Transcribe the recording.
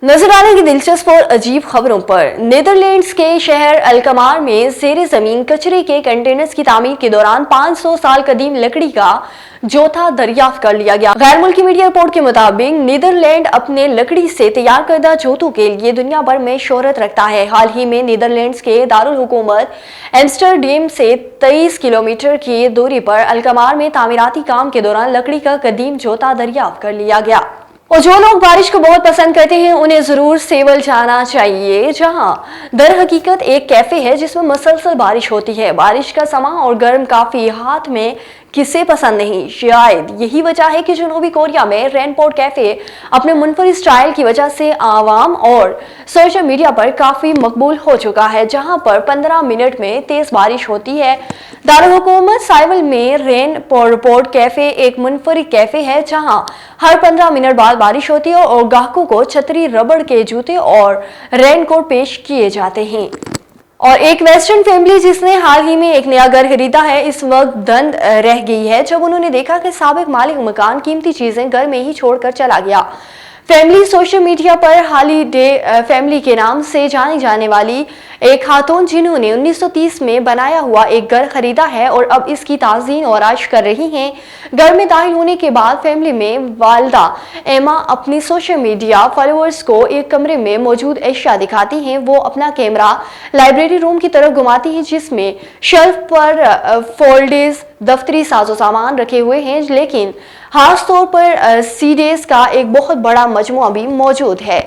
नजर आने की दिलचस्प और अजीब खबरों पर। नीदरलैंड्स के शहर अल्कमार में ज़ेरे ज़मीन कचरे के कंटेनर्स की तामीर के दौरान 500 साल कदीम लकड़ी का जोथा दरियाफ्त कर लिया गया। गैर मुल्की मीडिया रिपोर्ट के मुताबिक नीदरलैंड अपने लकड़ी से तैयार करदा जोतों के लिए दुनिया भर में शोहरत रखता है। हाल ही में नीदरलैंड्स के दारुल हुकूमत एम्स्टरडैम से 23 किलोमीटर की दूरी पर अल्कमार में तामीराती काम के दौरान लकड़ी का कदीम जोता दरियाफ्त कर लिया गया। और जो लोग बारिश को बहुत पसंद करते हैं उन्हें जरूर सेवल जाना चाहिए, जहां दर हकीकत एक कैफे है जिसमें मुसलसल बारिश होती है। बारिश का समा और गर्म काफी हाथ में किसे पसंद नहीं। शायद यही वजह है कि जनूबी कोरिया में रेनपोर्ट कैफे अपने मुनफरिद स्टाइल की वजह से आवाम और सोशल मीडिया पर काफी मकबूल हो चुका है, जहां पर 15 मिनट में तेज बारिश होती है। दारुल हुकूमत साइवल में रेनपोर्ट कैफे एक मुनफरिद कैफे है जहां हर 15 मिनट बाद बारिश होती है और ग्राहकों को छतरी, रबड़ के जूते और रेनकोट पेश किए जाते हैं। और एक वेस्टर्न फैमिली जिसने हाल ही में एक नया घर खरीदा है, इस वक्त दंग रह गई है जब उन्होंने देखा कि साबिक मालिक मकान कीमती चीजें घर में ही छोड़कर चला गया। फैमिली सोशल मीडिया पर हॉलीडे फैमिली के नाम से जानी जाने वाली एक खातून जिन्होंने 1930 में बनाया हुआ एक घर खरीदा है और अब इसकी ताज़ीन और आश कर रही हैं। घर में दाखिल होने के बाद फैमिली में वालदा एमा अपनी सोशल मीडिया फॉलोअर्स को एक कमरे में मौजूद एशिया दिखाती हैं। वो अपना कैमरा लाइब्रेरी रूम की तरफ घुमाती हैं जिसमें शेल्फ पर फोल्डर्स, दफ्तरी साजो सामान रखे हुए हैं, लेकिन खास तौर पर सीडीज का एक बहुत बड़ा मजमुआ भी मौजूद है।